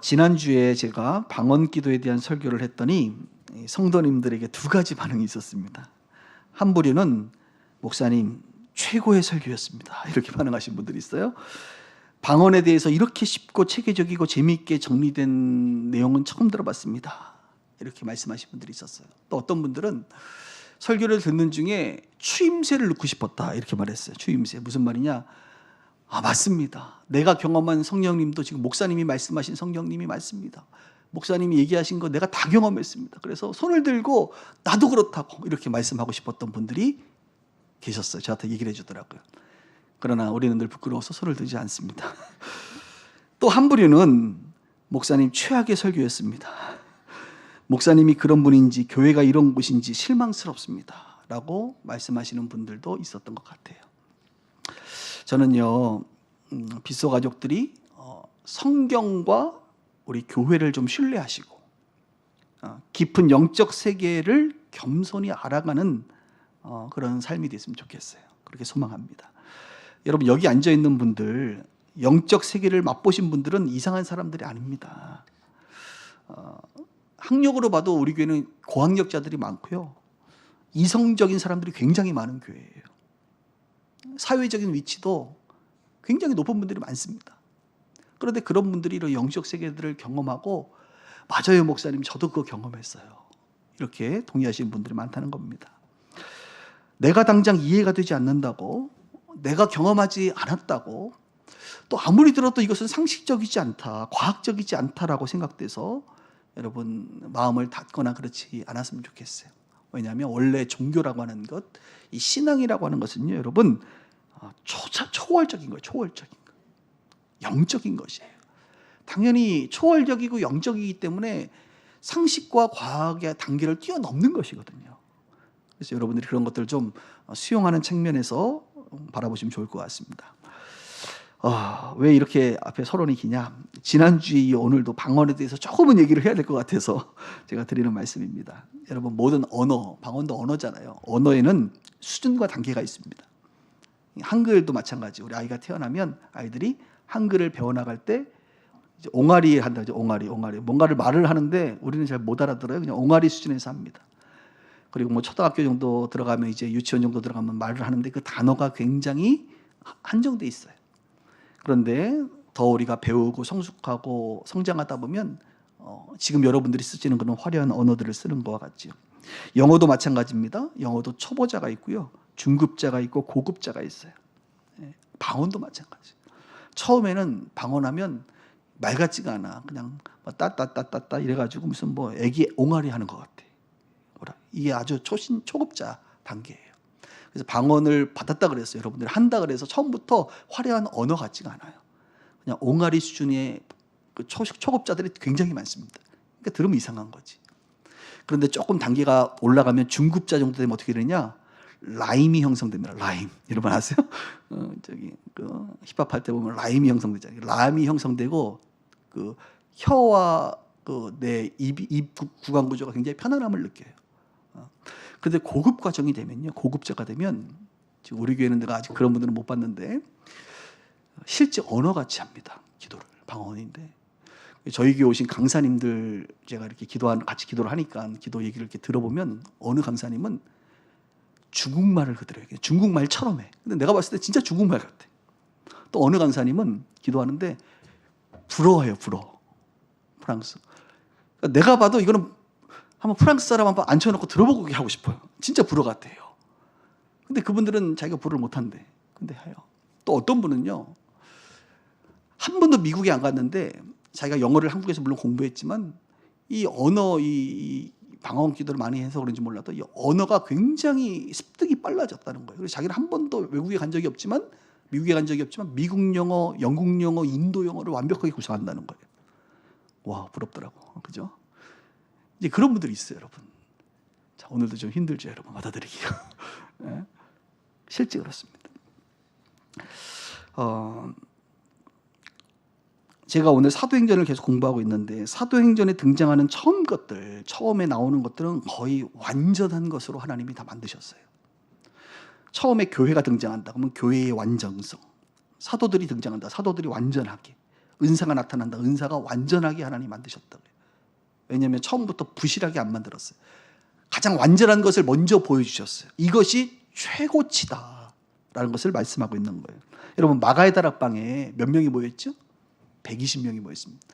지난주에 제가 방언 기도에 대한 설교를 했더니 성도님들에게 두 가지 반응이 있었습니다. 한 부류는 목사님 최고의 설교였습니다, 이렇게 반응하신 분들이 있어요. 방언에 대해서 이렇게 쉽고 체계적이고 재미있게 정리된 내용은 처음 들어봤습니다, 이렇게 말씀하신 분들이 있었어요. 또 어떤 분들은 설교를 듣는 중에 추임새를 넣고 싶었다, 이렇게 말했어요. 추임새 무슨 말이냐? 맞습니다. 내가 경험한 성령님도 지금 목사님이 말씀하신 성령님이 맞습니다. 목사님이 얘기하신 거 내가 다 경험했습니다. 그래서 손을 들고 나도 그렇다고 이렇게 말씀하고 싶었던 분들이 계셨어요. 저한테 얘기를 해주더라고요. 그러나 우리는 늘 부끄러워서 손을 들지 않습니다. 또 한 부류는 목사님 최악의 설교였습니다, 목사님이 그런 분인지 교회가 이런 곳인지 실망스럽습니다 라고 말씀하시는 분들도 있었던 것 같아요. 저는요, 빗소 가족들이 성경과 우리 교회를 좀 신뢰하시고 깊은 영적 세계를 겸손히 알아가는 그런 삶이 됐으면 좋겠어요. 그렇게 소망합니다. 여러분, 여기 앉아 있는 분들 영적 세계를 맛보신 분들은 이상한 사람들이 아닙니다. 학력으로 봐도 우리 교회는 고학력자들이 많고요, 이성적인 사람들이 굉장히 많은 교회예요. 사회적인 위치도 굉장히 높은 분들이 많습니다. 그런데 그런 분들이 이런 영적 세계들을 경험하고 맞아요 목사님 저도 그거 경험했어요, 이렇게 동의하시는 분들이 많다는 겁니다. 내가 당장 이해가 되지 않는다고, 내가 경험하지 않았다고, 또 아무리 들어도 이것은 상식적이지 않다, 과학적이지 않다라고 생각돼서 여러분 마음을 닫거나 그렇지 않았으면 좋겠어요. 왜냐하면 원래 종교라고 하는 것, 이 신앙이라고 하는 것은요 여러분 초월적인 거예요. 초월적인 거, 영적인 것이에요. 당연히 초월적이고 영적이기 때문에 상식과 과학의 단계를 뛰어넘는 것이거든요. 그래서 여러분들이 그런 것들을 좀 수용하는 측면에서 바라보시면 좋을 것 같습니다. 왜 이렇게 앞에 서론이 기냐? 지난주에 오늘도 방언에 대해서 조금은 얘기를 해야 될 것 같아서 제가 드리는 말씀입니다. 여러분, 모든 언어, 방언도 언어잖아요. 언어에는 수준과 단계가 있습니다. 한글도 마찬가지. 우리 아이가 태어나면 아이들이 한글을 배워나갈 때 이제 옹알이 한다. 옹알이. 뭔가를 말을 하는데 우리는 잘 못 알아들어요. 그냥 옹알이 수준에서 합니다. 그리고 뭐 초등학교 정도 들어가면, 이제 유치원 정도 들어가면 말을 하는데 그 단어가 굉장히 한정돼 있어요. 그런데 더 우리가 배우고 성숙하고 성장하다 보면 지금 여러분들이 쓰시는 그런 화려한 언어들을 쓰는 것과 같죠. 영어도 마찬가지입니다. 영어도 초보자가 있고요, 중급자가 있고 고급자가 있어요. 방언도 마찬가지. 처음에는 방언하면 말 같지가 않아. 그냥 따따따따따 이래가지고 무슨 뭐 애기 옹알이 하는 것 같아. 이게 아주 초급자 단계예요. 그래서 방언을 받았다 그랬어요. 여러분들이 한다 그래서 처음부터 화려한 언어 같지가 않아요. 그냥 옹알이 수준의 그 초급자들이 굉장히 많습니다. 그러니까 들으면 이상한 거지. 그런데 조금 단계가 올라가면 중급자 정도 되면 어떻게 되냐? 라임이 형성됩니다. 라임. 여러분 아세요? 힙합 할 때 보면 라임이 형성되잖아요. 라임이 형성되고 그 혀와 그 내 입 구강 구조가 굉장히 편안함을 느껴요. 그런데 고급 과정이 되면요, 고급자가 되면, 지금 우리 교회는 내가 아직 그런 분들은 못 봤는데 실제 언어같이 합니다. 기도를. 방언인데 저희 교회 오신 강사님들 제가 이렇게 같이 기도를 하니까 기도 얘기를 이렇게 들어보면 어느 강사님은 중국말을 그대로 해요. 중국말처럼 해. 근데 내가 봤을 때 진짜 중국말 같아. 또 어느 강사님은 기도하는데 불어해요. 불어. 프랑스. 그러니까 내가 봐도 이거는 한번 프랑스 사람 한번 앉혀놓고 들어보고 하고 싶어요. 진짜 불어 같아요. 근데 그분들은 자기가 불어를 못한대. 근데 해요. 또 어떤 분은요, 한 번도 미국에 안 갔는데 자기가 영어를 한국에서 물론 공부했지만 이 언어, 이 방언 기도를 많이 해서 그런지 몰라도 이 언어가 굉장히 습득이 빨라졌다는 거예요. 그래서 자기는 한 번도 외국에 간 적이 없지만, 미국에 간 적이 없지만 미국 영어, 영국 영어, 인도 영어를 완벽하게 구사한다는 거예요. 와, 부럽더라고. 그죠? 이제 그런 분들이 있어요, 여러분. 자, 오늘도 좀 힘들죠, 여러분, 받아들이기가. 네? 실제 그렇습니다. 제가 오늘 사도행전을 계속 공부하고 있는데 사도행전에 등장하는 처음에 나오는 것들은 거의 완전한 것으로 하나님이 다 만드셨어요. 처음에 교회가 등장한다 그러면 교회의 완전성, 사도들이 등장한다, 사도들이 완전하게, 은사가 나타난다. 은사가 완전하게 하나님 만드셨다고요. 왜냐하면 처음부터 부실하게 안 만들었어요. 가장 완전한 것을 먼저 보여주셨어요. 이것이 최고치다라는 것을 말씀하고 있는 거예요. 여러분, 마가의 다락방에 몇 명이 모였죠? 120명이 모였습니다.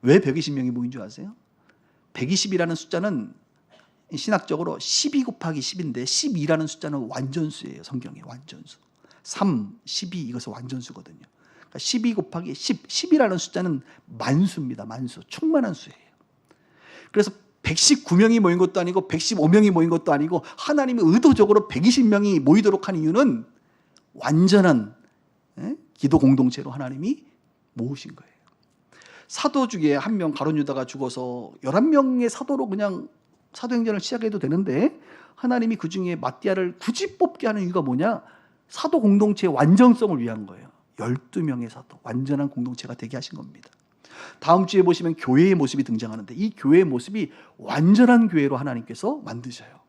왜 120명이 모인 줄 아세요? 120이라는 숫자는 신학적으로 12 곱하기 10인데 12라는 숫자는 완전수예요. 성경의 완전수. 3, 12 이것은 완전수거든요. 그러니까 12 곱하기 10, 10이라는 숫자는 만수입니다. 만수, 충만한 수예요. 그래서 119명이 모인 것도 아니고 115명이 모인 것도 아니고 하나님이 의도적으로 120명이 모이도록 한 이유는 완전한 기도 공동체로 하나님이 모으신 거예요. 사도 중에 한 명 가룟 유다가 죽어서 11명의 사도로 그냥 사도행전을 시작해도 되는데 하나님이 그 중에 마띠아를 굳이 뽑게 하는 이유가 뭐냐? 사도 공동체의 완전성을 위한 거예요. 12명의 사도, 완전한 공동체가 되게 하신 겁니다. 다음 주에 보시면 교회의 모습이 등장하는데 이 교회의 모습이 완전한 교회로 하나님께서 만드셔요.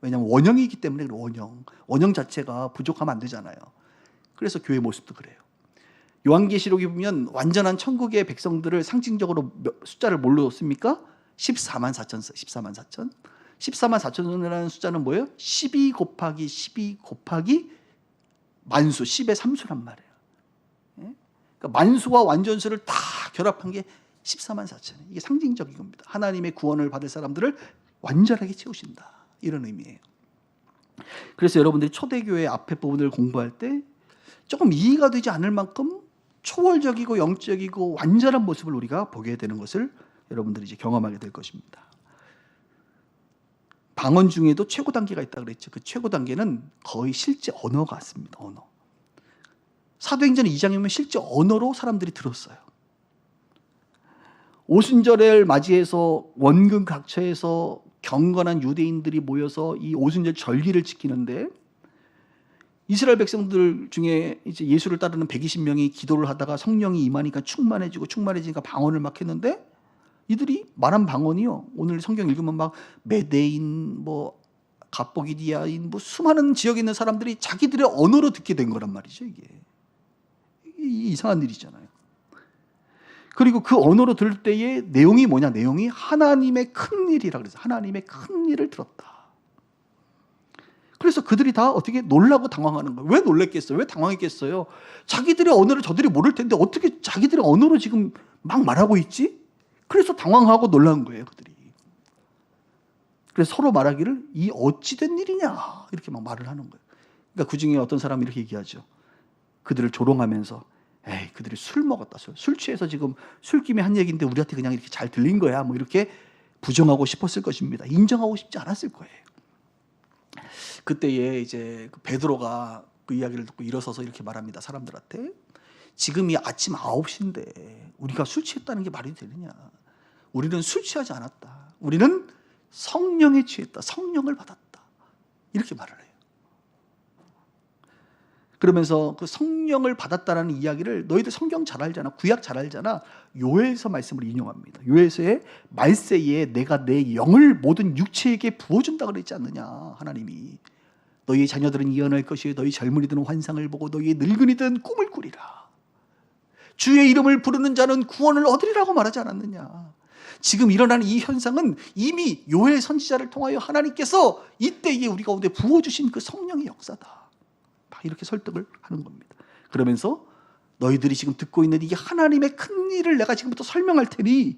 왜냐하면 원형이기 때문에. 원형 자체가 부족하면 안 되잖아요. 그래서 교회 모습도 그래요. 요한계시록에 보면 완전한 천국의 백성들을 상징적으로 숫자를 뭘로 씁니까? 14만 4천 써. 14만 4천. 14만 4천이라는 숫자는 뭐예요? 12 곱하기 12 곱하기 만수, 10의 3수란 말이에요. 그러니까 만수와 완전수를 다 결합한 게 14만 4천이에요. 이게 상징적인 겁니다. 하나님의 구원을 받을 사람들을 완전하게 채우신다. 이런 의미예요. 그래서 여러분들이 초대교회 앞에 부분을 공부할 때 조금 이해가 되지 않을 만큼 초월적이고 영적이고 완전한 모습을 우리가 보게 되는 것을 여러분들이 이제 경험하게 될 것입니다. 방언 중에도 최고 단계가 있다고 그랬죠. 그 최고 단계는 거의 실제 언어 같습니다. 언어. 사도행전 2장에 보면 실제 언어로 사람들이 들었어요. 오순절을 맞이해서 원근 각처에서 경건한 유대인들이 모여서 이 오순절 절기를 지키는데 이스라엘 백성들 중에 이제 예수를 따르는 120명이 기도를 하다가 성령이 임하니까 충만해지니까 방언을 막 했는데 이들이 말한 방언이요. 오늘 성경 읽으면 막 메대인, 뭐 갑보기디아인, 뭐 수많은 지역에 있는 사람들이 자기들의 언어로 듣게 된 거란 말이죠. 이게 이상한 일이잖아요. 그리고 그 언어로 들을 때의 내용이 뭐냐? 내용이 하나님의 큰 일이라 그래서 하나님의 큰 일을 들었다. 그래서 그들이 다 어떻게 놀라고 당황하는 거예요. 왜 놀랬겠어요? 왜 당황했겠어요? 자기들의 언어를 저들이 모를 텐데 어떻게 자기들의 언어로 지금 막 말하고 있지? 그래서 당황하고 놀란 거예요, 그들이. 그래서 서로 말하기를 이 어찌된 일이냐 이렇게 막 말을 하는 거예요. 그러니까 그 중에 어떤 사람이 이렇게 얘기하죠. 그들을 조롱하면서 에이, 그들이 술 먹었다. 술 취해서 지금 술김에 한 얘기인데 우리한테 그냥 이렇게 잘 들린 거야. 뭐 이렇게 부정하고 싶었을 것입니다. 인정하고 싶지 않았을 거예요. 그때에 이제 베드로가 그 이야기를 듣고 일어서서 이렇게 말합니다. 사람들한테. 지금이 아침 9시인데 우리가 술 취했다는 게 말이 되느냐. 우리는 술 취하지 않았다. 우리는 성령에 취했다. 성령을 받았다. 이렇게 말을 해요. 그러면서 그 성령을 받았다라는 이야기를 너희들 성경 잘 알잖아. 구약 잘 알잖아. 요엘서 말씀을 인용합니다. 요엘서의 말세에 내가 내 영을 모든 육체에게 부어준다 그랬지 않느냐. 하나님이. 너희의 자녀들은 예언할 것이요 너희 젊은이들은 환상을 보고 너희의 늙은이들은 꿈을 꾸리라. 주의 이름을 부르는 자는 구원을 얻으리라고 말하지 않았느냐. 지금 일어나는 이 현상은 이미 요엘 선지자를 통하여 하나님께서 이때에 우리 가운데 부어주신 그 성령의 역사다. 이렇게 설득을 하는 겁니다. 그러면서 너희들이 지금 듣고 있는 이 하나님의 큰 일을 내가 지금부터 설명할 테니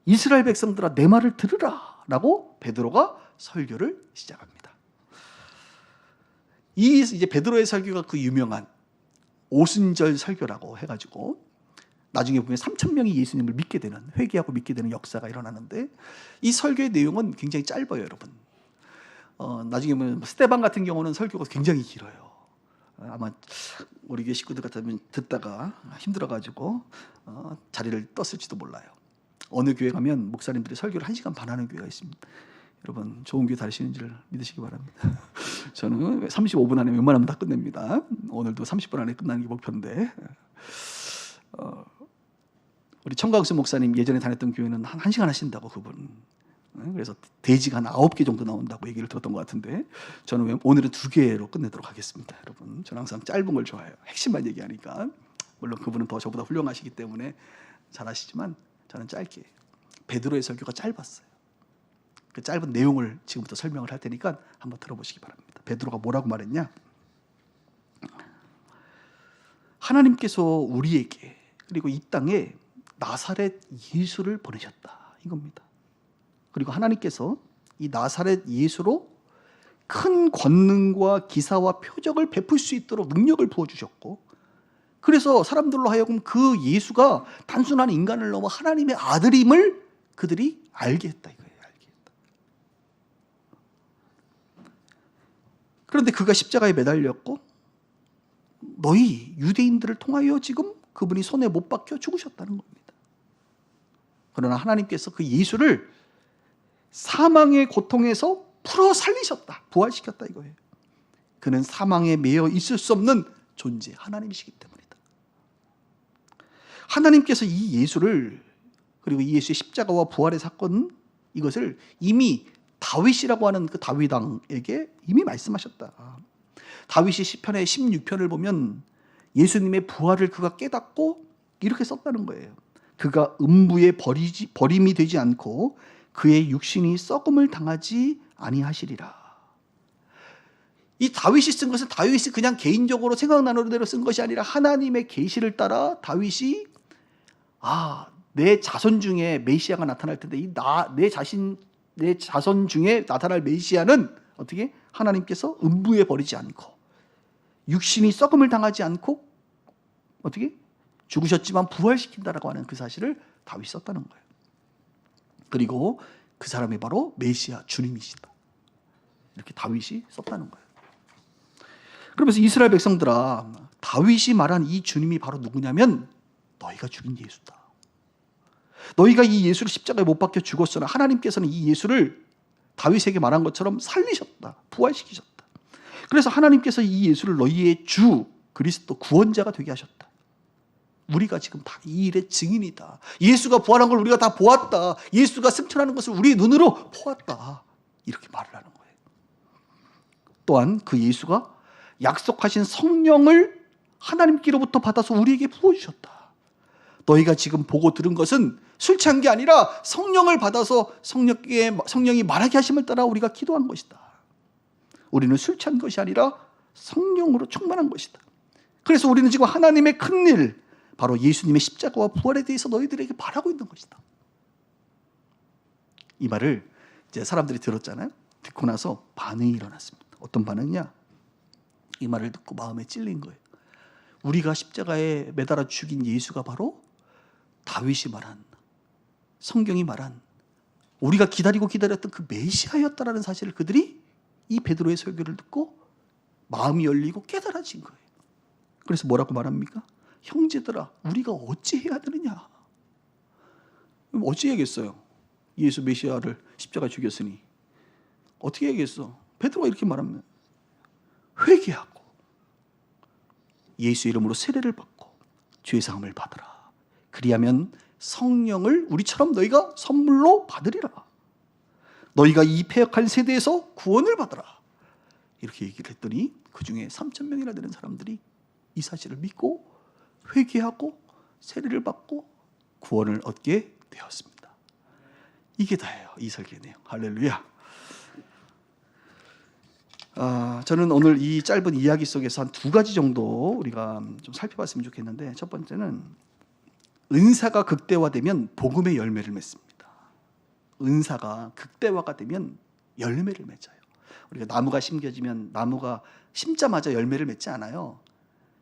이스라엘 백성들아 내 말을 들으라 라고 베드로가 설교를 시작합니다. 이 이제 베드로의 설교가 그 유명한 오순절 설교라고 해가지고 나중에 보면 3,000명이 예수님을 믿게 되는, 회개하고 믿게 되는 역사가 일어나는데 이 설교의 내용은 굉장히 짧아요, 여러분. 나중에 보면 스데반 같은 경우는 설교가 굉장히 길어요. 아마 우리 교회 식구들 같으면 듣다가 힘들어가지고 자리를 떴을지도 몰라요. 어느 교회 가면 목사님들이 설교를 1시간 반 하는 교회가 있습니다. 여러분 좋은 교회 다니시는 줄 믿으시기 바랍니다. 저는 35분 안에 웬만하면 다 끝냅니다. 오늘도 30분 안에 끝나는 게 목표인데 우리 청강수 목사님 예전에 다녔던 교회는 한 1시간 하신다고 그분. 그래서 대지가 한 9개 정도 나온다고 얘기를 들었던 것 같은데 저는 오늘은 2개로 끝내도록 하겠습니다. 여러분 저는 항상 짧은 걸 좋아해요. 핵심만 얘기하니까 물론 그분은 더 저보다 훌륭하시기 때문에 잘하시지만 저는 짧게 베드로의 설교가 짧았어요. 그 짧은 내용을 지금부터 설명을 할 테니까 한번 들어보시기 바랍니다. 베드로가 뭐라고 말했냐? 하나님께서 우리에게 그리고 이 땅에 나사렛 예수를 보내셨다 이겁니다. 그리고 하나님께서 이 나사렛 예수로 큰 권능과 기사와 표적을 베풀 수 있도록 능력을 부어주셨고, 그래서 사람들로 하여금 그 예수가 단순한 인간을 넘어 하나님의 아들임을 그들이 알게 했다 이거예요. 알게 했다. 그런데 그가 십자가에 매달렸고 너희 유대인들을 통하여 지금 그분이 손에 못 박혀 죽으셨다는 겁니다. 그러나 하나님께서 그 예수를 사망의 고통에서 풀어 살리셨다. 부활시켰다 이거예요. 그는 사망에 매여 있을 수 없는 존재, 하나님이시기 때문이다. 하나님께서 이 예수를, 그리고 이 예수의 십자가와 부활의 사건, 이것을 이미 다윗이라고 하는 그 다윗 왕에게 이미 말씀하셨다. 다윗이 시편의 16편을 보면 예수님의 부활을 그가 깨닫고 이렇게 썼다는 거예요. 그가 음부에 버림이 되지 않고 그의 육신이 썩음을 당하지 아니하시리라. 이 다윗이 쓴 것은 다윗이 그냥 개인적으로 생각나는 대로 쓴 것이 아니라 하나님의 계시를 따라 다윗이 내 자손 중에 메시아가 나타날 텐데 내 자손 중에 나타날 메시아는 어떻게 하나님께서 음부에 버리지 않고 육신이 썩음을 당하지 않고 어떻게 죽으셨지만 부활시킨다라고 하는 그 사실을 다윗이 썼다는 거예요. 그리고 그 사람이 바로 메시아 주님이시다. 이렇게 다윗이 썼다는 거예요. 그러면서 이스라엘 백성들아, 다윗이 말한 이 주님이 바로 누구냐면 너희가 죽인 예수다. 너희가 이 예수를 십자가에 못 박혀 죽었으나 하나님께서는 이 예수를 다윗에게 말한 것처럼 살리셨다. 부활시키셨다. 그래서 하나님께서 이 예수를 너희의 주 그리스도 구원자가 되게 하셨다. 우리가 지금 다 이 일의 증인이다. 예수가 부활한 걸 우리가 다 보았다. 예수가 승천하는 것을 우리의 눈으로 보았다. 이렇게 말을 하는 거예요. 또한 그 예수가 약속하신 성령을 하나님께로부터 받아서 우리에게 부어주셨다. 너희가 지금 보고 들은 것은 술 취한 게 아니라 성령을 받아서 성령이 말하게 하심을 따라 우리가 기도한 것이다. 우리는 술 취한 것이 아니라 성령으로 충만한 것이다. 그래서 우리는 지금 하나님의 큰일, 바로 예수님의 십자가와 부활에 대해서 너희들에게 말하고 있는 것이다. 이 말을 이제 사람들이 들었잖아요. 듣고 나서 반응이 일어났습니다. 어떤 반응이냐? 이 말을 듣고 마음에 찔린 거예요. 우리가 십자가에 매달아 죽인 예수가 바로 다윗이 말한, 성경이 말한, 우리가 기다리고 기다렸던 그 메시아였다라는 사실을 그들이 이 베드로의 설교를 듣고 마음이 열리고 깨달아진 거예요. 그래서 뭐라고 말합니까? 형제들아, 우리가 어찌해야 되느냐? 어찌 해야겠어요? 예수 메시아를 십자가에 죽였으니 어떻게 해야겠어? 베드로가 이렇게 말합니다. 회개하고 예수 이름으로 세례를 받고 죄사함을 받으라. 그리하면 성령을 우리처럼 너희가 선물로 받으리라. 너희가 이 패역한 세대에서 구원을 받으라. 이렇게 얘기를 했더니 그 중에 3,000명이나 되는 사람들이 이 사실을 믿고 회개하고 세례를 받고 구원을 얻게 되었습니다. 이게 다예요. 이 설교의 내용. 할렐루야. 저는 오늘 이 짧은 이야기 속에서 한 2가지 정도 우리가 좀 살펴봤으면 좋겠는데, 첫 번째는 은사가 극대화되면 복음의 열매를 맺습니다. 은사가 극대화가 되면 열매를 맺어요. 우리가 나무가 심겨지면 나무가 심자마자 열매를 맺지 않아요.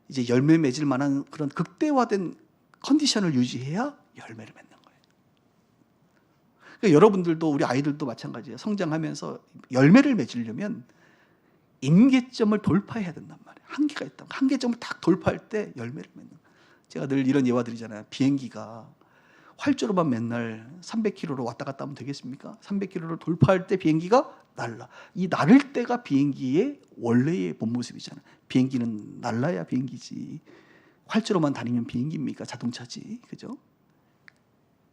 이제 열매 맺을 만한 그런 극대화된 컨디션을 유지해야 열매를 맺는 거예요. 그러니까 여러분들도 우리 아이들도 마찬가지예요. 성장하면서 열매를 맺으려면 임계점을 돌파해야 된단 말이에요. 한계가 있다. 한계점을 딱 돌파할 때 열매를 맺는 거예요. 제가 늘 이런 예화 드리잖아요. 비행기가 활주로만 맨날 300km로 왔다 갔다 하면 되겠습니까? 300km를 돌파할 때 비행기가 날라. 이 나를 때가 비행기의 원래의 본 모습이잖아요. 비행기는 날라야 비행기지. 활주로만 다니면 비행기입니까? 자동차지. 그죠?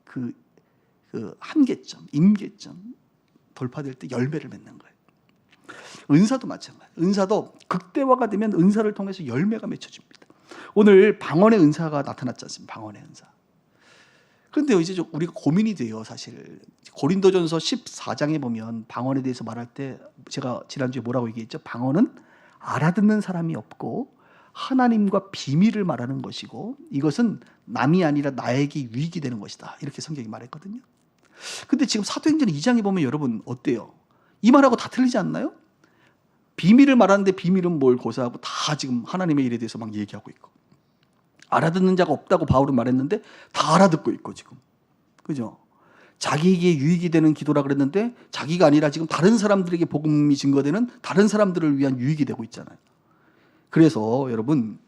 그 한계점, 임계점 돌파될 때 열매를 맺는 거예요. 은사도 마찬가지예요. 은사도 극대화가 되면 은사를 통해서 열매가 맺혀집니다. 오늘 방언의 은사가 나타났지 않습니까? 방언의 은사. 그런데 이제 좀 우리가 고민이 돼요, 사실. 고린도전서 14장에 보면 방언에 대해서 말할 때 제가 지난주에 뭐라고 얘기했죠? 방언은 알아듣는 사람이 없고 하나님과 비밀을 말하는 것이고 이것은 남이 아니라 나에게 유익이 되는 것이다. 이렇게 성경이 말했거든요. 근데 지금 사도행전 2장에 보면 여러분 어때요? 이 말하고 다 틀리지 않나요? 비밀을 말하는데 비밀은 뭘 고사하고 다 지금 하나님의 일에 대해서 막 얘기하고 있고 알아듣는 자가 없다고 바울은 말했는데 다 알아듣고 있고 지금. 그죠? 자기에게 유익이 되는 기도라 그랬는데 자기가 아니라 지금 다른 사람들에게 복음이 증거되는 다른 사람들을 위한 유익이 되고 있잖아요. 그래서 여러분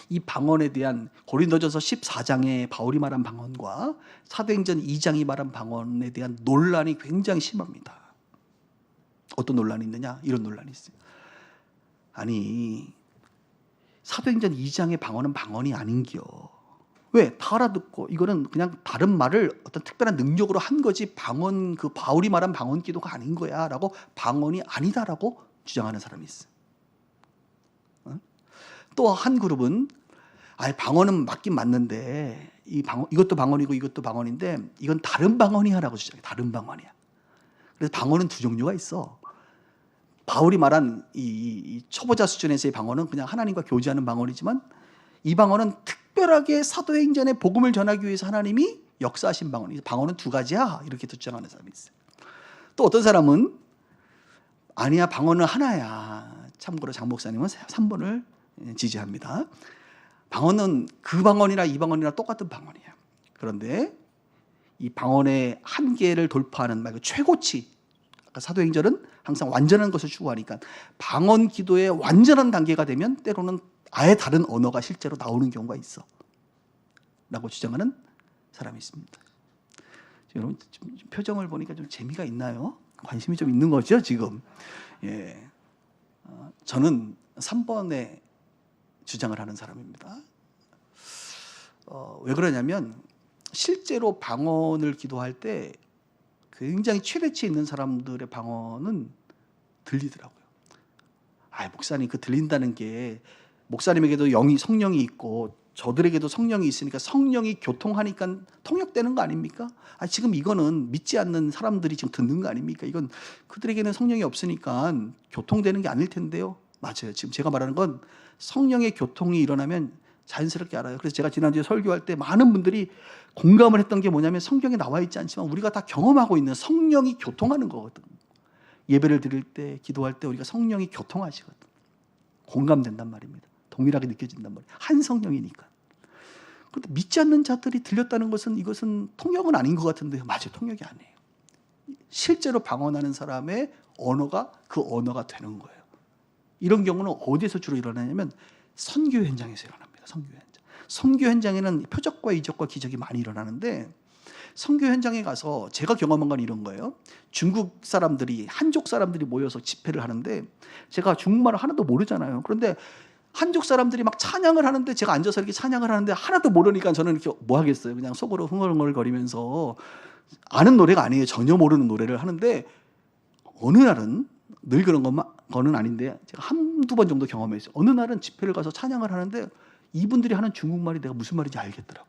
이 방언에 대한 고린도전서 14장에 바울이 말한 방언과 사도행전 2장이 말한 방언에 대한 논란이 굉장히 심합니다. 어떤 논란이 있느냐? 이런 논란이 있어요. 아니 사도행전 2장의 방언은 방언이 아닌겨. 왜? 다 알아듣고 이거는 그냥 다른 말을 어떤 특별한 능력으로 한 거지 방언 그 바울이 말한 방언 기도가 아닌 거야 라고 방언이 아니다라고 주장하는 사람이 있어요. 또 한 그룹은 방언은 맞긴 맞는데 이것도 방언이고 이것도 방언인데 이건 다른 방언이야 라고 주장해. 다른 방언이야. 그래서 방언은 두 종류가 있어. 바울이 말한 이 초보자 수준에서의 방언은 그냥 하나님과 교제하는 방언이지만 이 방언은 특별하게 사도행전의 복음을 전하기 위해서 하나님이 역사하신 방언이에요. 방언은 두 가지야 이렇게 주장하는 사람이 있어요. 또 어떤 사람은 아니야 방언은 하나야. 참고로 장 목사님은 3번을 지지합니다. 방언은 그 방언이나 이 방언이나 똑같은 방언이에요. 그런데 이 방언의 한계를 돌파하는 말 최고치. 사도행전은 항상 완전한 것을 추구하니까 방언 기도의 완전한 단계가 되면 때로는 아예 다른 언어가 실제로 나오는 경우가 있어 라고 주장하는 사람이 있습니다. 여러분 표정을 보니까 좀 재미가 있나요? 관심이 좀 있는 거죠 지금. 예. 저는 3번에 주장을 하는 사람입니다. 왜 그러냐면 실제로 방언을 기도할 때 굉장히 최대치에 있는 사람들의 방언은 들리더라고요. 목사님 그 들린다는 게 목사님에게도 성령이 있고 저들에게도 성령이 있으니까 성령이 교통하니까 통역되는 거 아닙니까? 지금 이거는 믿지 않는 사람들이 지금 듣는 거 아닙니까? 이건 그들에게는 성령이 없으니까 교통되는 게 아닐 텐데요. 맞아요. 지금 제가 말하는 건 성령의 교통이 일어나면 자연스럽게 알아요. 그래서 제가 지난주에 설교할 때 많은 분들이 공감을 했던 게 뭐냐면 성경에 나와 있지 않지만 우리가 다 경험하고 있는 성령이 교통하는 거거든. 예배를 드릴 때 기도할 때 우리가 성령이 교통하시거든. 공감된단 말입니다. 동일하게 느껴진단 말이에요. 한 성령이니까. 그런데 믿지 않는 자들이 들렸다는 것은 이것은 통역은 아닌 것 같은데요. 맞아요. 통역이 아니에요. 실제로 방언하는 사람의 언어가 그 언어가 되는 거예요. 이런 경우는 어디에서 주로 일어나냐면 선교 현장에서 일어납니다. 선교 현장. 선교 현장에는 표적과 이적과 기적이 많이 일어나는데 선교 현장에 가서 제가 경험한 건 이런 거예요. 중국 사람들이 한족 사람들이 모여서 집회를 하는데 제가 중국말을 하나도 모르잖아요. 그런데 한족 사람들이 막 찬양을 하는데 제가 앉아서 이렇게 찬양을 하는데 하나도 모르니까 저는 이렇게 뭐 하겠어요. 그냥 속으로 흥얼흥얼거리면서 아는 노래가 아니에요. 전혀 모르는 노래를 하는데 어느 날은 늘 그런 거는 아닌데 제가 한두 번 정도 경험했어요. 어느 날은 집회를 가서 찬양을 하는데 이분들이 하는 중국말이 내가 무슨 말인지 알겠더라고.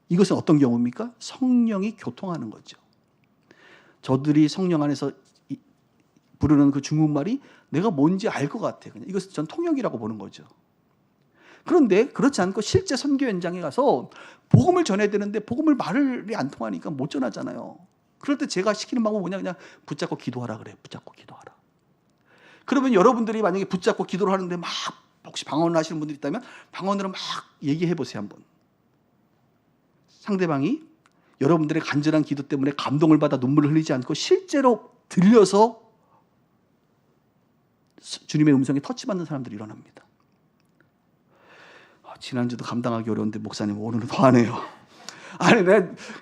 이것은 어떤 경우입니까? 성령이 교통하는 거죠. 저들이 성령 안에서 부르는 그 중국말이 내가 뭔지 알 것 같아. 그냥 이것을 전 통역이라고 보는 거죠. 그런데 그렇지 않고 실제 선교 현장에 가서 복음을 전해야 되는데 복음을 말이 안 통하니까 못 전하잖아요. 그럴 때 제가 시키는 방법은 뭐냐, 그냥 붙잡고 기도하라 그래요. 붙잡고 기도하라. 그러면 여러분들이 만약에 붙잡고 기도를 하는데 막 혹시 방언을 하시는 분들이 있다면 방언으로 막 얘기해 보세요 한번. 상대방이 여러분들의 간절한 기도 때문에 감동을 받아 눈물을 흘리지 않고 실제로 들려서 주님의 음성에 터치받는 사람들이 일어납니다. 지난주도 감당하기 어려운데 목사님 오늘은 더 하네요.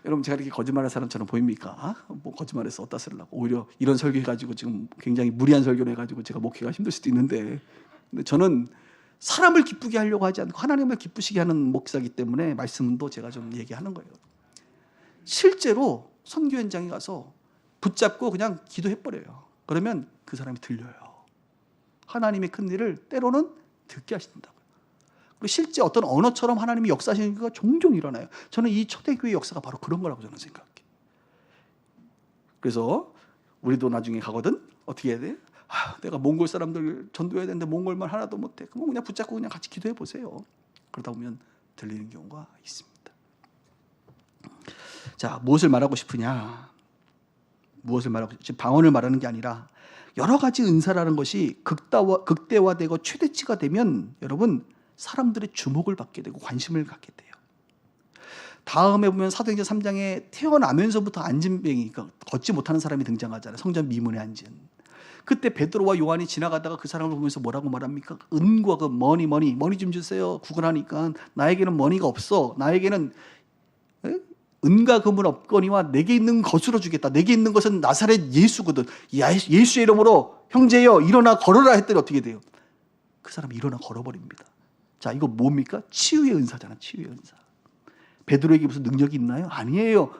여러분 제가 이렇게 거짓말할 사람처럼 보입니까? 뭐 거짓말해서 어디다 쓰려고. 오히려 이런 설교 해가지고 지금 굉장히 무리한 설교를 해가지고 제가 목회가 힘들 수도 있는데, 근데 저는 사람을 기쁘게 하려고 하지 않고 하나님을 기쁘시게 하는 목사이기 때문에 말씀도 제가 좀 얘기하는 거예요. 실제로 선교 현장에 가서 붙잡고 그냥 기도해버려요. 그러면 그 사람이 들려요. 하나님의 큰 일을 때로는 듣게 하신다고요. 그리고 실제 어떤 언어처럼 하나님이 역사하시는 게 종종 일어나요. 저는 이 초대교회 역사가 바로 그런 거라고 저는 생각해요. 그래서 우리도 나중에 가거든 어떻게 해야 돼? 내가 몽골 사람들 전도해야 되는데 몽골말 하나도 못해. 그럼 그냥 붙잡고 그냥 같이 기도해 보세요. 그러다 보면 들리는 경우가 있습니다. 자, 무엇을 말하고 싶으냐? 무엇을 말하고 지금 방언을 말하는 게 아니라 여러 가지 은사라는 것이 극대화되고 최대치가 되면 여러분 사람들의 주목을 받게 되고 관심을 갖게 돼요. 다음에 보면 사도행전 3장에 태어나면서부터 안진뱅이, 그러니까 걷지 못하는 사람이 등장하잖아요. 성전 미문에 앉은. 그때 베드로와 요한이 지나가다가 그 사람을 보면서 뭐라고 말합니까? 은과 금 머니 좀 주세요. 구걸하니까 나에게는 머니가 없어. 나에게는 은과 금은 없거니와 내게 있는 것으로 주겠다. 내게 있는 것은 나사렛 예수거든. 예수의 이름으로 형제여 일어나 걸어라 했더니 어떻게 돼요? 그 사람이 일어나 걸어버립니다. 자, 이거 뭡니까? 치유의 은사잖아. 치유의 은사. 베드로에게 무슨 능력이 있나요? 아니에요.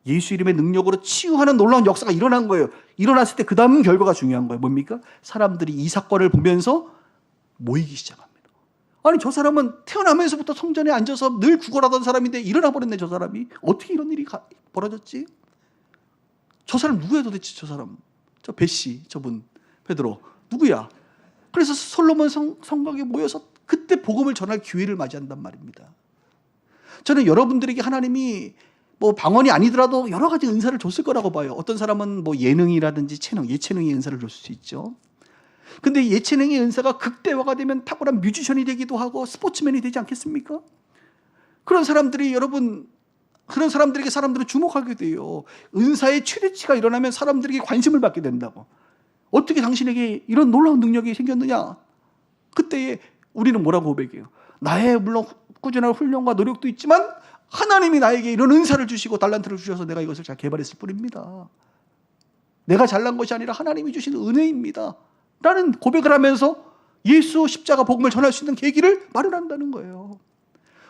예수 이름의 능력으로 치유하는 놀라운 역사가 일어난 거예요. 일어났을 때 그 다음 결과가 중요한 거예요. 뭡니까? 사람들이 이 사건을 보면서 모이기 시작합니다. 아니 저 사람은 태어나면서부터 성전에 앉아서 늘 구걸하던 사람인데 일어나 버렸네. 저 사람이 어떻게 이런 일이 벌어졌지? 저 사람 누구야 도대체? 저 사람 저 베시 저분 베드로 누구야? 그래서 솔로몬 성곽에 모여서 그때 복음을 전할 기회를 맞이한단 말입니다. 저는 여러분들에게 하나님이 뭐 방언이 아니더라도 여러 가지 은사를 줬을 거라고 봐요. 어떤 사람은 뭐 예능이라든지 예체능의 은사를 줄 수 있죠. 근데 예체능의 은사가 극대화가 되면 탁월한 뮤지션이 되기도 하고 스포츠맨이 되지 않겠습니까? 그런 사람들이 여러분, 그런 사람들에게 사람들은 주목하게 돼요. 은사의 최대치가 일어나면 사람들에게 관심을 받게 된다고. 어떻게 당신에게 이런 놀라운 능력이 생겼느냐? 그때에 우리는 뭐라고 고백해요? 나의 물론 꾸준한 훈련과 노력도 있지만 하나님이 나에게 이런 은사를 주시고 달란트를 주셔서 내가 이것을 잘 개발했을 뿐입니다. 내가 잘난 것이 아니라 하나님이 주신 은혜입니다. 라는 고백을 하면서 예수 십자가 복음을 전할 수 있는 계기를 마련한다는 거예요.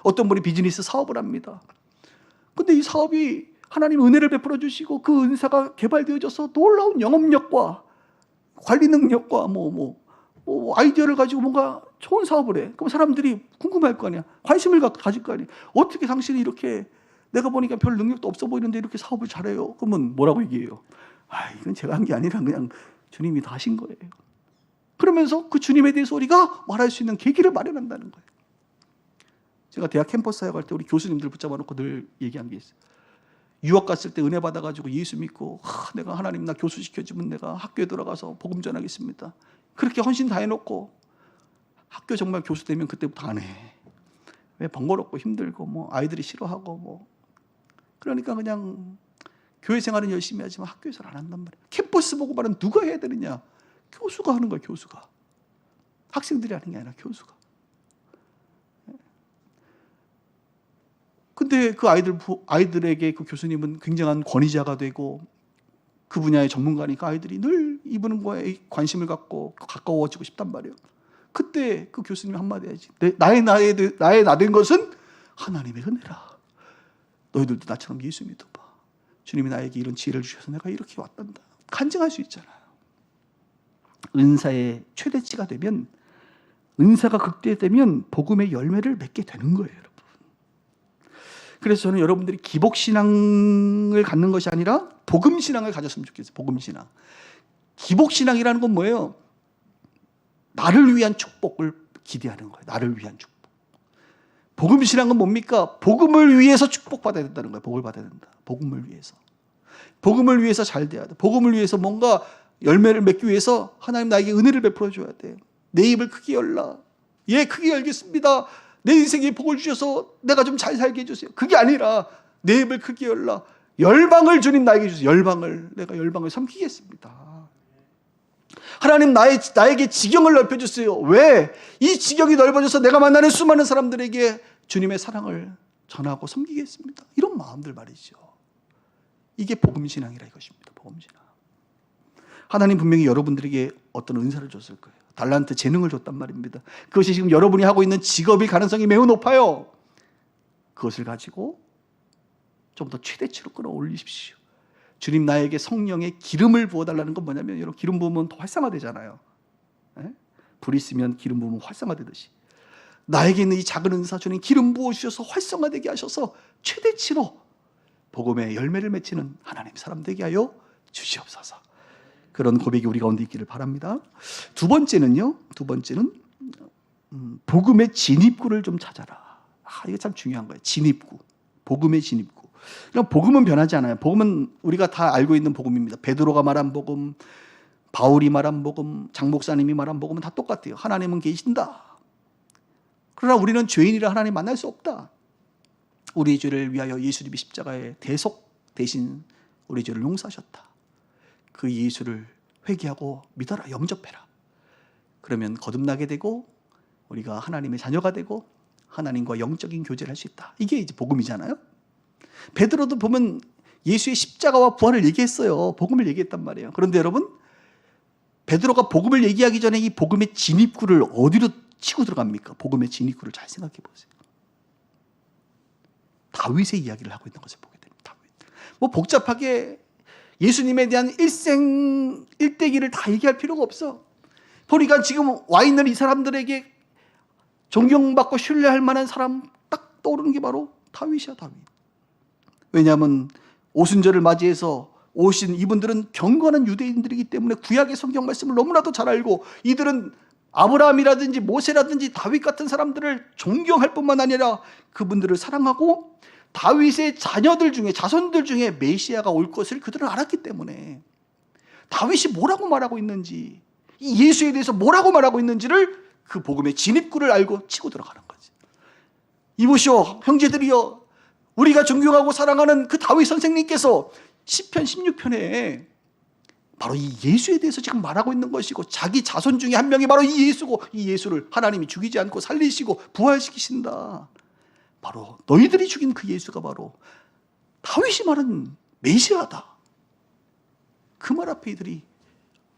어떤 분이 비즈니스 사업을 합니다. 근데 이 사업이 하나님 은혜를 베풀어 주시고 그 은사가 개발되어져서 놀라운 영업력과 관리 능력과 아이디어를 가지고 뭔가 좋은 사업을 해. 그럼 사람들이 궁금할 거 아니야. 관심을 가질 거 아니야. 어떻게 당신이 이렇게 내가 보니까 별 능력도 없어 보이는데 이렇게 사업을 잘해요. 그러면 뭐라고 얘기해요? 이건 제가 한 게 아니라 그냥 주님이 다 하신 거예요. 그러면서 그 주님에 대해서 우리가 말할 수 있는 계기를 마련한다는 거예요. 제가 대학 캠퍼스 사역할 때 우리 교수님들 붙잡아 놓고 늘 얘기한 게 있어요. 유학 갔을 때 은혜 받아가지고 예수 믿고 내가 하나님 나 교수 시켜주면 내가 학교에 들어가서 복음 전하겠습니다. 그렇게 헌신 다 해놓고 학교 정말 교수 되면 그때부터 안 해. 왜? 번거롭고 힘들고 아이들이 싫어하고 그러니까 그냥 교회 생활은 열심히 하지만 학교에서는 안 한단 말이야. 캠퍼스 보고말은 누가 해야 되느냐? 교수가 하는 거야. 교수가. 학생들이 하는 게 아니라 교수가. 근데 그 아이들에게 그 교수님은 굉장한 권위자가 되고 그 분야의 전문가니까 아이들이 늘 이분 거에 관심을 갖고 가까워지고 싶단 말이에요. 그때 그 교수님이 한마디 해야지. 나의 나 된 것은 하나님의 은혜라. 너희들도 나처럼 예수 믿어봐. 주님이 나에게 이런 지혜를 주셔서 내가 이렇게 왔단다. 간증할 수 있잖아요. 은사의 최대치가 되면, 은사가 극대되면 복음의 열매를 맺게 되는 거예요, 여러분. 그래서 저는 여러분들이 기복신앙을 갖는 것이 아니라 복음신앙을 가졌으면 좋겠어요. 복음신앙. 기복신앙이라는 건 뭐예요? 나를 위한 축복을 기대하는 거예요. 나를 위한 축복. 복음신앙은 뭡니까? 복음을 위해서 축복받아야 된다는 거예요. 복을 받아야 된다. 복음을 위해서. 복음을 위해서 잘 돼야 돼. 복음을 위해서 뭔가 열매를 맺기 위해서 하나님 나에게 은혜를 베풀어 줘야 돼. 내 입을 크게 열라. 예, 크게 열겠습니다. 내 인생에 복을 주셔서 내가 좀 잘 살게 해주세요. 그게 아니라 내 입을 크게 열라. 열방을 주님 나에게 주세요. 열방을. 내가 열방을 섬기겠습니다. 하나님 나에게 지경을 넓혀주세요. 왜? 이 지경이 넓어져서 내가 만나는 수많은 사람들에게 주님의 사랑을 전하고 섬기겠습니다. 이런 마음들 말이죠. 이게 복음신앙이라 이것입니다. 복음신앙. 하나님 분명히 여러분들에게 어떤 은사를 줬을 거예요. 달란트, 재능을 줬단 말입니다. 그것이 지금 여러분이 하고 있는 직업일 가능성이 매우 높아요. 그것을 가지고 좀 더 최대치로 끌어올리십시오. 주님 나에게 성령의 기름을 부어달라는 건 뭐냐면, 여러분 기름 부으면 더 활성화되잖아요. 불이 있으면 기름 부으면 활성화되듯이 나에게 있는 이 작은 은사 주님 기름 부어주셔서 활성화되게 하셔서 최대치로 복음의 열매를 맺히는 하나님 사람 되게 하여 주시옵소서. 그런 고백이 우리 가운데 있기를 바랍니다. 두 번째는 복음의 진입구를 좀 찾아라. 이게 참 중요한 거예요. 진입구. 복음의 진입구. 그럼 복음은 변하지 않아요. 복음은 우리가 다 알고 있는 복음입니다. 베드로가 말한 복음, 바울이 말한 복음, 장 목사님이 말한 복음은 다 똑같아요. 하나님은 계신다. 그러나 우리는 죄인이라 하나님 만날 수 없다. 우리의 죄를 위하여 예수님이 십자가에 대속 대신 우리 죄를 용서하셨다. 그 예수를 회개하고 믿어라, 영접해라. 그러면 거듭나게 되고 우리가 하나님의 자녀가 되고 하나님과 영적인 교제를 할 수 있다. 이게 이제 복음이잖아요. 베드로도 보면 예수의 십자가와 부활을 얘기했어요. 복음을 얘기했단 말이에요. 그런데 여러분, 베드로가 복음을 얘기하기 전에 이 복음의 진입구를 어디로 치고 들어갑니까? 복음의 진입구를 잘 생각해 보세요. 다윗의 이야기를 하고 있는 것을 보게 됩니다. 다윗. 뭐 복잡하게 예수님에 대한 일대기를 다 얘기할 필요가 없어. 보니까 지금 와 있는 이 사람들에게 존경받고 신뢰할 만한 사람 딱 떠오르는 게 바로 다윗이야, 다윗. 왜냐하면 오순절을 맞이해서 오신 이분들은 경건한 유대인들이기 때문에 구약의 성경 말씀을 너무나도 잘 알고 이들은 아브라함이라든지 모세라든지 다윗 같은 사람들을 존경할 뿐만 아니라 그분들을 사랑하고 다윗의 자녀들 중에 자손들 중에 메시아가 올 것을 그들은 알았기 때문에 다윗이 뭐라고 말하고 있는지 이 예수에 대해서 뭐라고 말하고 있는지를 그 복음의 진입구를 알고 치고 들어가는 거지. 이보시오 형제들이여, 우리가 존경하고 사랑하는 그 다윗 선생님께서 시편 16편에 바로 이 예수에 대해서 지금 말하고 있는 것이고 자기 자손 중에 한 명이 바로 이 예수고 이 예수를 하나님이 죽이지 않고 살리시고 부활시키신다. 바로 너희들이 죽인 그 예수가 바로 다윗이 말한 메시아다. 그 말 앞에 이들이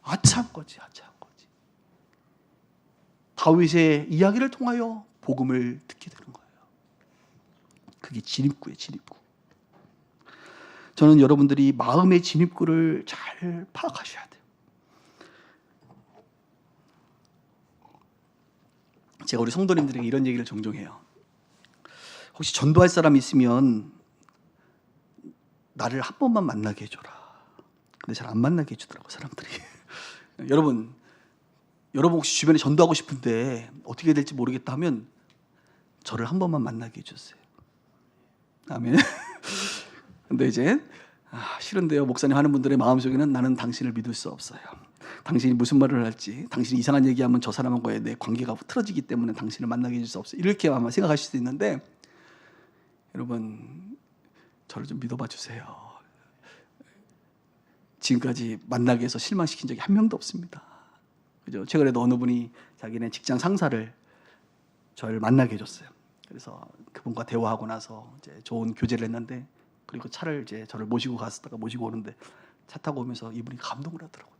아차한 거지. 다윗의 이야기를 통하여 복음을 듣게 되는 거예요. 그게 진입구예요, 진입구. 저는 여러분들이 마음의 진입구를 잘 파악하셔야 돼요. 제가 우리 성도님들에게 이런 얘기를 종종 해요. 혹시 전도할 사람 있으면 나를 한 번만 만나게 해줘라. 근데 잘 안 만나게 해주더라고, 사람들이. 여러분 혹시 주변에 전도하고 싶은데 어떻게 될지 모르겠다 하면 저를 한 번만 만나게 해주세요. 아멘. 근데 이제 싫은데요, 목사님 하는 분들의 마음속에는 나는 당신을 믿을 수 없어요. 당신이 무슨 말을 할지, 당신이 이상한 얘기하면 저 사람과의 내 관계가 틀어지기 때문에 당신을 만나게 해줄 수 없어요. 이렇게 아마 생각하실 수 있는데 여러분 저를 좀 믿어봐 주세요. 지금까지 만나게 해서 실망시킨 적이 한 명도 없습니다. 그죠? 최근에도 어느 분이 자기네 직장 상사를 저를 만나게 해줬어요. 그래서 그분과 대화하고 나서 이제 좋은 교제를 했는데, 그리고 차를 이제 저를 모시고 갔다가 모시고 오는데 차 타고 오면서 이분이 감동을 하더라고요.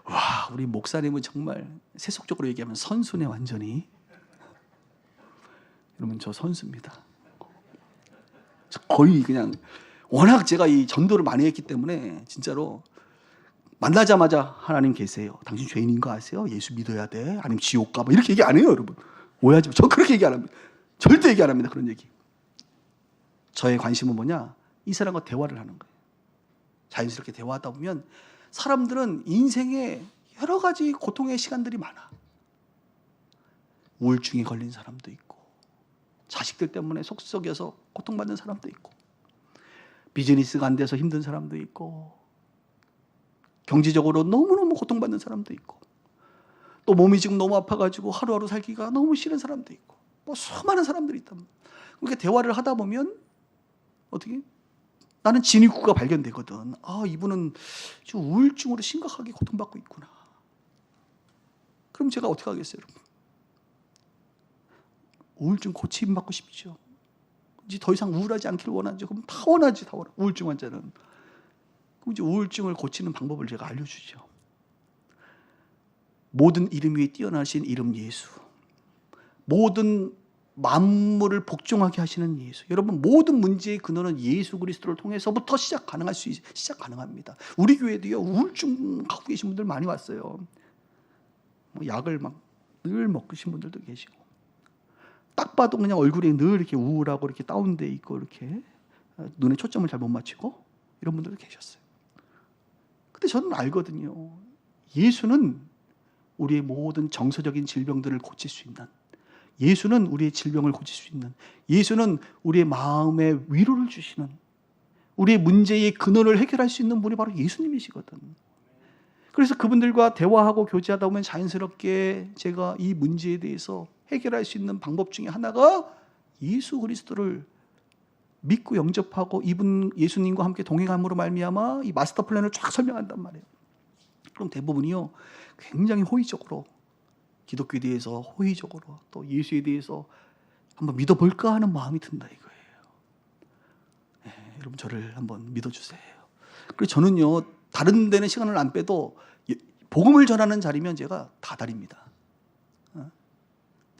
와, 우리 목사님은 정말 세속적으로 얘기하면 선수네, 완전히. 여러분 저 선수입니다. 저 거의 그냥 워낙 제가 이 전도를 많이 했기 때문에 진짜로 만나자마자 하나님 계세요. 당신 죄인인 거 아세요? 예수 믿어야 돼. 아니면 지옥 가. 뭐 이렇게 얘기 안 해요, 여러분. 오해하지 마. 저 그렇게 얘기 안 합니다. 절대 얘기 안 합니다. 그런 얘기. 저의 관심은 뭐냐? 이 사람과 대화를 하는 거예요. 자연스럽게 대화하다 보면 사람들은 인생에 여러 가지 고통의 시간들이 많아. 우울증에 걸린 사람도 있고, 자식들 때문에 속 썩여서 고통받는 사람도 있고, 비즈니스가 안 돼서 힘든 사람도 있고, 경제적으로 너무너무 고통받는 사람도 있고, 또 몸이 지금 너무 아파가지고 하루하루 살기가 너무 싫은 사람도 있고, 뭐 수많은 사람들이 있단 말이야. 그렇게 대화를 하다 보면 어떻게? 나는 진입구가 발견되거든. 이분은 지금 우울증으로 심각하게 고통받고 있구나. 그럼 제가 어떻게 하겠어요, 여러분? 우울증 고침받고 싶죠. 이제 더 이상 우울하지 않기를 원하죠. 그럼 다 원하지, 다 원하. 우울증 환자는. 그럼 이제 우울증을 고치는 방법을 제가 알려주죠. 모든 이름 위에 뛰어나신 이름 예수. 모든 만물을 복종하게 하시는 예수. 여러분 모든 문제의 근원은 예수 그리스도를 통해서부터 시작 가능합니다. 우리 교회도요, 우울증 갖고 계신 분들 많이 왔어요. 뭐 약을 막 늘 먹으신 분들도 계시고, 딱 봐도 그냥 얼굴이 늘 이렇게 우울하고 이렇게 다운돼 있고 이렇게 눈에 초점을 잘 못 맞추고 이런 분들도 계셨어요. 근데 저는 알거든요. 예수는 우리의 모든 정서적인 질병들을 고칠 수 있는, 예수는 우리의 질병을 고칠 수 있는, 예수는 우리의 마음에 위로를 주시는, 우리의 문제의 근원을 해결할 수 있는 분이 바로 예수님이시거든. 그래서 그분들과 대화하고 교제하다 보면 자연스럽게 제가 이 문제에 대해서 해결할 수 있는 방법 중에 하나가 예수 그리스도를 믿고 영접하고 이분 예수님과 함께 동행함으로 말미암아 이 마스터 플랜을 쫙 설명한단 말이에요. 그럼 대부분이요 굉장히 호의적으로 기독교에 대해서 호의적으로 또 예수에 대해서 한번 믿어볼까 하는 마음이 든다 이거예요. 네, 여러분 저를 한번 믿어주세요. 그래서 저는요 다른 데는 시간을 안 빼도 복음을 전하는 자리면 제가 다 다립니다.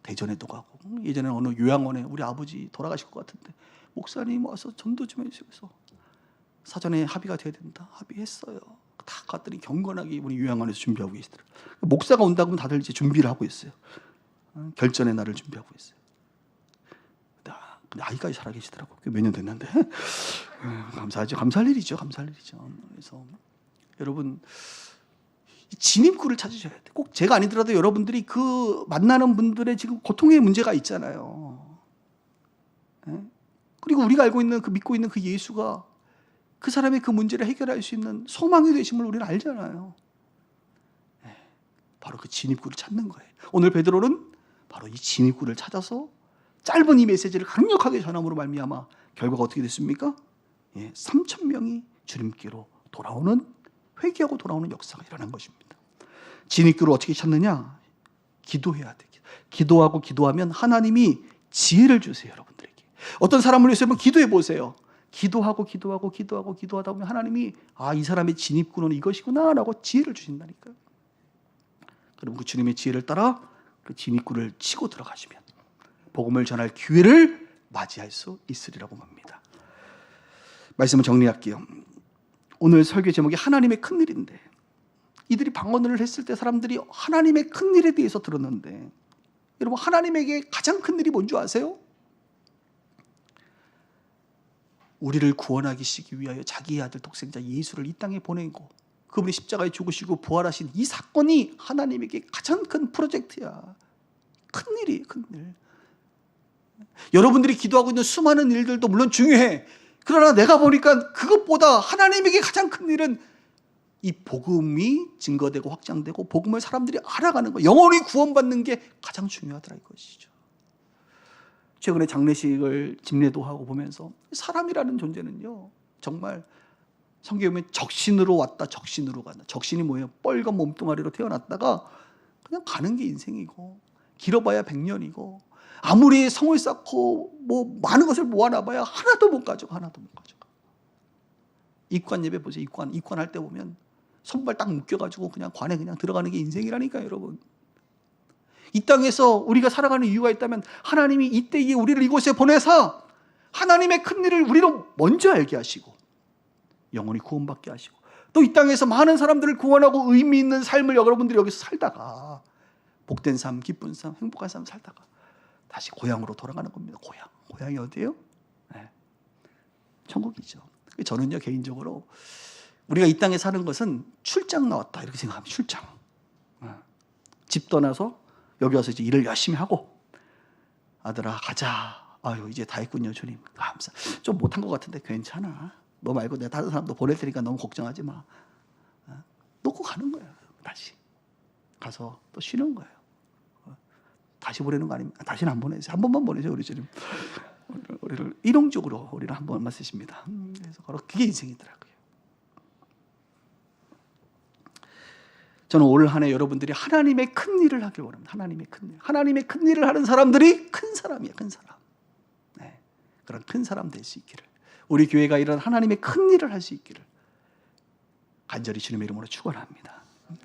대전에도 가고 예전에 어느 요양원에 우리 아버지 돌아가실 것 같은데 목사님 와서 전도 좀 해주셔서 사전에 합의가 돼야 된다. 합의했어요. 다 갔더니 경건하게 우리 요양원에서 준비하고 계시더라고요. 목사가 온다고 하면 다들 이제 준비를 하고 있어요. 결전의 날을 준비하고 있어요. 근데 아이까지 살아계시더라고요. 몇 년 됐는데 감사하죠. 감사할 일이죠. 감사할 일이죠. 그래서 여러분 진입구를 찾으셔야 돼요. 꼭 제가 아니더라도 여러분들이 그 만나는 분들의 지금 고통의 문제가 있잖아요. 그리고 우리가 알고 있는 그 믿고 있는 그 예수가 그 사람의 그 문제를 해결할 수 있는 소망이 되심을 우리는 알잖아요. 바로 그 진입구를 찾는 거예요. 오늘 베드로는 바로 이 진입구를 찾아서 짧은 이 메시지를 강력하게 전함으로 말미암아 결과가 어떻게 됐습니까? 3,000명이 주님께로 돌아오는, 회개하고 돌아오는 역사가 일어난 것입니다. 진입구를 어떻게 찾느냐? 기도해야 돼요. 기도하고 기도하면 하나님이 지혜를 주세요, 여러분들에게. 어떤 사람을 위해서 한번 기도해 보세요. 기도하다 보면 하나님이 이 사람의 진입구는 이것이구나 라고 지혜를 주신다니까요. 그럼 그 주님의 지혜를 따라 그 진입구를 치고 들어가시면 복음을 전할 기회를 맞이할 수 있으리라고 봅니다. 말씀을 정리할게요. 오늘 설교 제목이 하나님의 큰일인데, 이들이 방언을 했을 때 사람들이 하나님의 큰일에 대해서 들었는데, 여러분 하나님에게 가장 큰일이 뭔지 아세요? 우리를 구원하기 위하여 자기의 아들 독생자 예수를 이 땅에 보내고 그분이 십자가에 죽으시고 부활하신 이 사건이 하나님에게 가장 큰 프로젝트야. 큰일이에요. 큰일. 여러분들이 기도하고 있는 수많은 일들도 물론 중요해. 그러나 내가 보니까 그것보다 하나님에게 가장 큰 일은 이 복음이 증거되고 확장되고 복음을 사람들이 알아가는 거, 영원히 구원받는 게 가장 중요하더라 이것이죠. 최근에 장례식을 집례도 하고 보면서 사람이라는 존재는요 정말 성경에 보면 적신으로 왔다 적신으로 간다. 적신이 뭐예요? 뻘건 몸뚱아리로 태어났다가 그냥 가는 게 인생이고, 길어봐야 100년이고, 아무리 성을 쌓고 뭐 많은 것을 모아놔봐야 하나도 못 가져가. 입관 예배 보세요. 입관할 때 보면 손발 딱 묶여가지고 그냥 관에 그냥 들어가는 게 인생이라니까요, 여러분. 이 땅에서 우리가 살아가는 이유가 있다면 하나님이 이때에 우리를 이곳에 보내서 하나님의 큰일을 우리로 먼저 알게 하시고 영원히 구원받게 하시고 또 이 땅에서 많은 사람들을 구원하고 의미 있는 삶을 여러분들이 여기서 살다가 복된 삶, 기쁜 삶, 행복한 삶 살다가 다시 고향으로 돌아가는 겁니다. 고향이 어디예요? 네. 천국이죠. 저는요 개인적으로 우리가 이 땅에 사는 것은 출장 나왔다 이렇게 생각합니다. 출장. 집 떠나서 여기 와서 이제 일을 열심히 하고, 아들아 가자. 아유 이제 다 했군요 주님. 감사. 좀 못한 것 같은데 괜찮아. 너 말고 내가 다른 사람도 보낼 테니까 너무 걱정하지 마. 놓고 가는 거예요. 다시 가서 또 쉬는 거예요. 다시 보내는 거 아닙니까? 다시는 안 보내세요. 한 번만 보내세요 우리 주님. 우리를 일용적으로 우리를 한 번만 쓰십니다. 그래서 그게 인생이더라고요. 저는 올 한 해 여러분들이 하나님의 큰 일을 하길 원합니다. 하나님의 큰 일. 하나님의 큰 일을 하는 사람들이 큰 사람이야, 큰 사람. 네, 그런 큰 사람 될 수 있기를, 우리 교회가 이런 하나님의 큰 일을 할 수 있기를 간절히 주님의 이름으로 축원합니다.